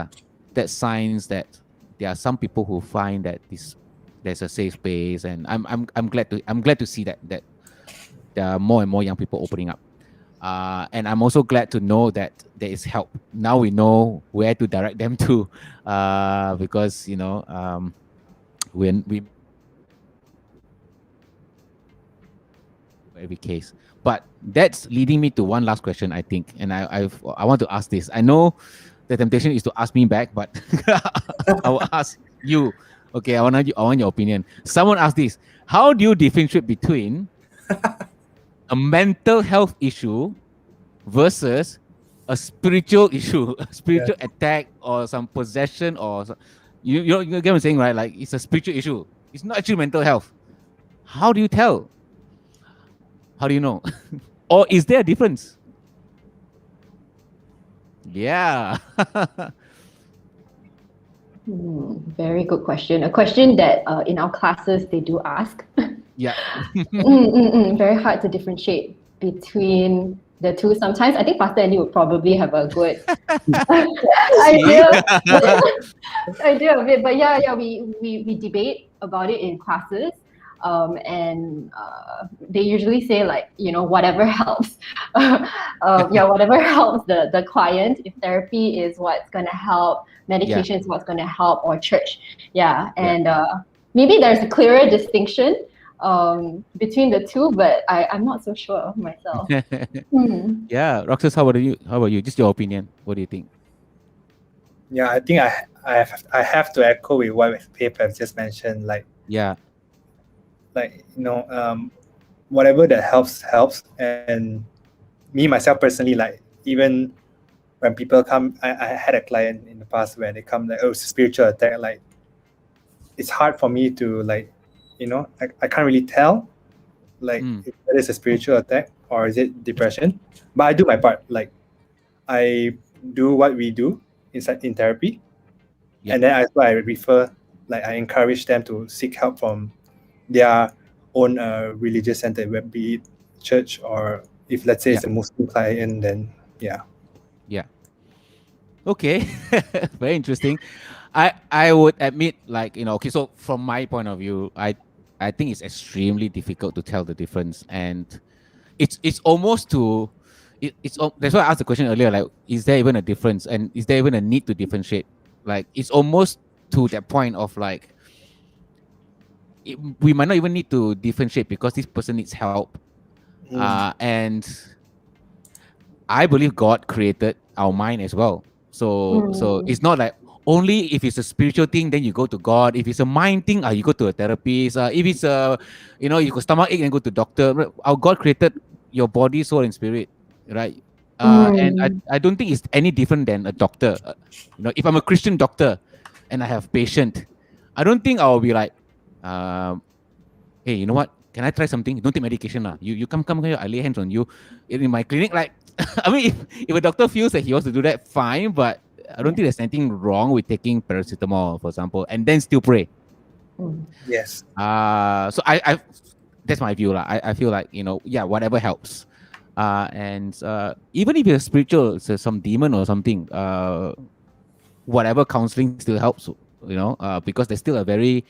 That's signs that there are some people who find that there's a safe space, and I'm glad to see that there are more and more young people opening up. And I'm also glad to know that there is help. Now we know where to direct them to, because when we every case. But that's leading me to one last question, I think, and I want to ask this. I know the temptation is to ask me back, but I will ask you. Okay, I want your opinion. Someone asked this: how do you differentiate between a mental health issue versus a spiritual issue, a spiritual attack, or some possession, or you get what I'm saying, right? Like it's a spiritual issue. It's not actually mental health. How do you tell? How do you know? Or is there a difference? Yeah. Very good question. A question that in our classes they do ask. Yeah. Very hard to differentiate between the two. Sometimes I think Pastor Andy would probably have a good idea idea of it. But yeah, we debate about it in classes. And they usually say like, whatever helps. Whatever helps the client. If therapy is what's going to help, medication is what's going to help, or church. And maybe there's a clearer distinction between the two, but I'm not so sure myself. Yeah, Roxas, how about you? How about you? Just your opinion. What do you think? Yeah, I think I have to echo with what Pep has just mentioned. Whatever that helps. And me myself personally, like even when people come, I had a client in the past where they come like, oh, it's a spiritual attack. Like it's hard for me to I can't really tell if that is a spiritual attack or is it depression. But I do my part. Like I do what we do in therapy, and then I refer, I encourage them to seek help from their own religious center, be it church, or if let's say it's a Muslim client, then yeah. Okay. Very interesting. I would admit, okay, so from my point of view, I think it's extremely difficult to tell the difference, and it's almost to that's why I asked the question earlier, like, is there even a difference, and is there even a need to differentiate? Like, it's almost to that point of like, we might not even need to differentiate because this person needs help. And I believe God created our mind as well. So it's not like only if it's a spiritual thing, then you go to God. If it's a mind thing, you go to a therapist. If it's you got stomach ache, then go to doctor. Our God created your body, soul, and spirit, right? And I don't think it's any different than a doctor. If I'm a Christian doctor and I have patient, I don't think I'll be like, hey, you know what? Can I try something? Don't take medication. You come here, I lay hands on you. In my clinic, like, I mean, if a doctor feels that he wants to do that, fine, but I don't think there's anything wrong with taking paracetamol, for example, and then still pray. Yes. So I that's my view. I feel like, whatever helps. And even if it's spiritual, it's some demon or something, whatever counseling still helps, because there's still a very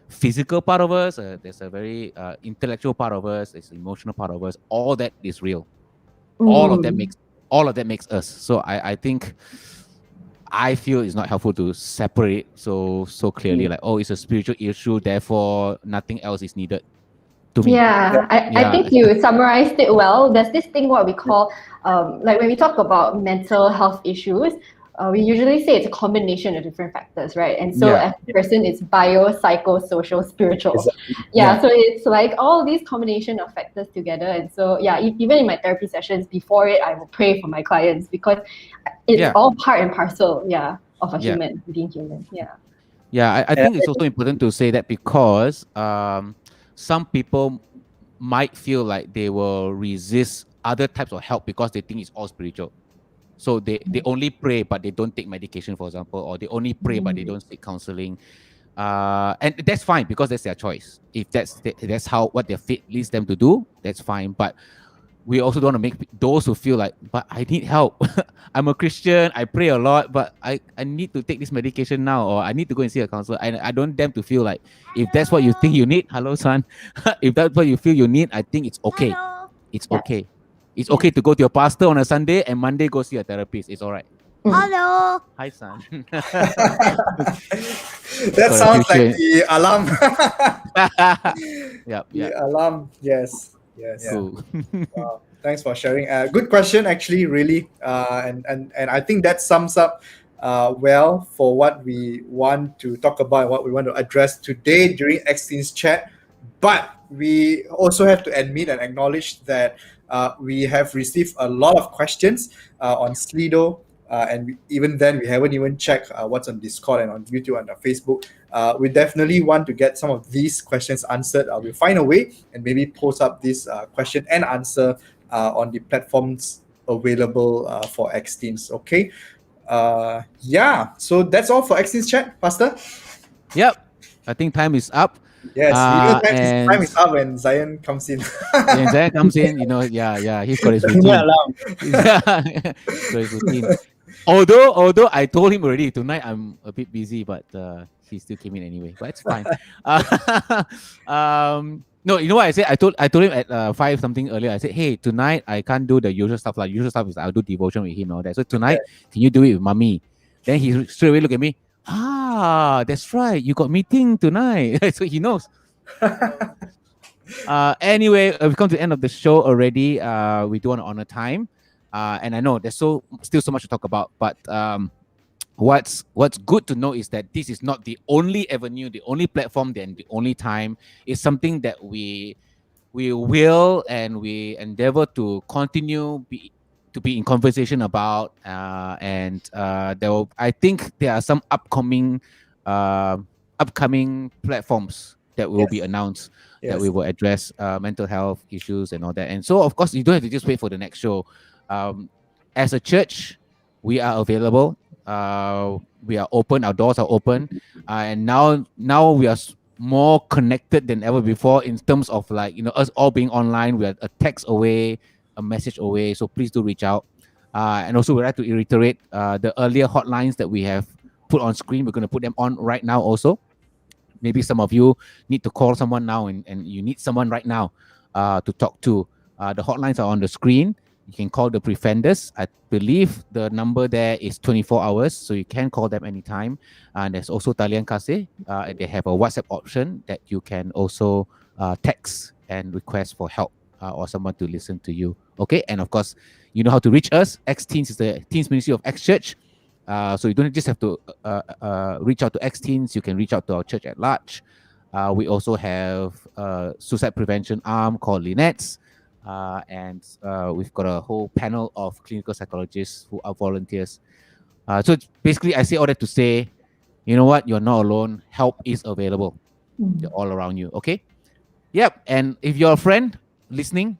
physical part of us, there's a very intellectual part of us, there's emotional part of us. All that is real. All of that makes us. So I think, I feel it's not helpful to separate so clearly, like, oh, it's a spiritual issue, therefore nothing else is needed. To me. I think you summarized it well. There's this thing what we call, like when we talk about mental health issues, we usually say it's a combination of different factors, right? And so as a person, it's bio, psycho, social, spiritual. So it's like all these combination of factors together. And so even in my therapy sessions, before it, I will pray for my clients because it's all part and parcel, of a human, being human. I think it's also important to say that because some people might feel like they will resist other types of help because they think it's all spiritual. So they only pray, but they don't take medication, for example, or they only pray, but they don't seek counseling. And that's fine because that's their choice. If that's what their faith leads them to do, that's fine. But we also don't want to make those who feel like, but I need help. I'm a Christian, I pray a lot, but I need to take this medication now, or I need to go and see a counselor. I don't want them to feel like, if that's what you think you need, hello, son. If that's what you feel you need, I think it's okay. Hello. It's okay. It's okay to go to your pastor on a Sunday and Monday go see a therapist. It's all right. Hello. Hi, son. That sounds like the alarm. The alarm. Yes. Cool. Wow. Thanks for sharing. Good question, actually, really. And I think that sums up well for what we want to talk about, what we want to address today during Exteen's chat. But we also have to admit and acknowledge that we have received a lot of questions on Slido, and even then we haven't even checked what's on Discord and on YouTube and on Facebook. We definitely want to get some of these questions answered. We'll find a way and maybe post up this question and answer on the platforms available for X-Teens. Okay. So that's all for X-Teens Chat, Pastor. Yep. I think time is up. Yes, and time is up when Zion comes in. when Zayan comes in, he's got his routine. He's got his routine. Although I told him already tonight I'm a bit busy, but he still came in anyway. But it's fine. No, you know what I said? I told him at 5 something earlier. I said, hey, tonight I can't do the usual stuff. Like usual stuff is I'll do devotion with him and all that. So tonight, can you do it with mommy? Then he straight away look at me. That's right. You got meeting tonight. So he knows. Anyway, we've come to the end of the show already. We do want to honor time. And I know there's still so much to talk about. But what's good to know is that this is not the only avenue, the only platform, and the only time. It's something that we will and we endeavor to continue to be in conversation about, and I think there are some upcoming platforms that will be announced that we will address mental health issues and all that. And so, of course, you don't have to just wait for the next show. As a church, we are available. We are open. Our doors are open, and now we are more connected than ever before in terms of us all being online. We are a text away, a message away. So please do reach out. And also, we'd like to reiterate the earlier hotlines that we have put on screen. We're going to put them on right now also. Maybe some of you need to call someone now and you need someone right now to talk to. The hotlines are on the screen. You can call the Prefenders. I believe the number there is 24 hours, so you can call them anytime. And there's also Talian Kasih. They have a WhatsApp option that you can also text and request for help or someone to listen to you. Okay, and of course, you know how to reach us. X-Teens is the Teens Ministry of X-Church. So you don't just have to reach out to X-Teens. You can reach out to our church at large. We also have a suicide prevention arm called Lynette's. And we've got a whole panel of clinical psychologists who are volunteers. So basically, I say all that to say, you know what? You're not alone. Help is available. They're all around you. Okay? Yep. And if you're a friend listening,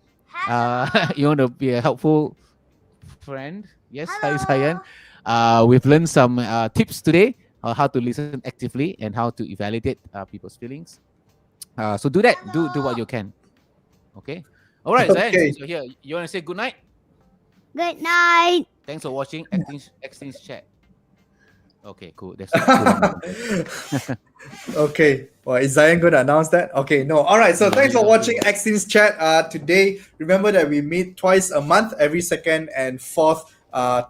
you want to be a helpful friend. Yes, hi, Sayan. We've learned some tips today on how to listen actively and how to evaluate people's feelings. So do that. Do what you can. Okay? All right, Zayan, since you're here, you want to say good night? Good night. Thanks for watching X-Teens Chat. Okay, cool. That's Okay. Well, is Zion going to announce that? Okay, no. All right. So thanks for watching X-Teens Chat today. Remember that we meet twice a month, every second and fourth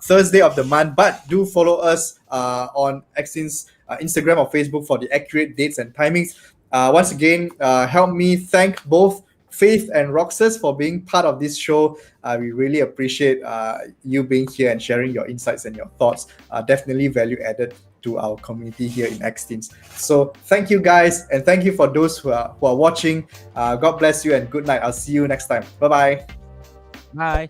Thursday of the month. But do follow us on X-Teens Instagram or Facebook for the accurate dates and timings. Once again, help me thank both Faith and Roxas for being part of this show. We really appreciate you being here and sharing your insights and your thoughts. Definitely value added to our community here in X-Teens. So thank you guys, and thank you for those who are watching. God bless you and good night. I'll see you next time. Bye-bye. Bye.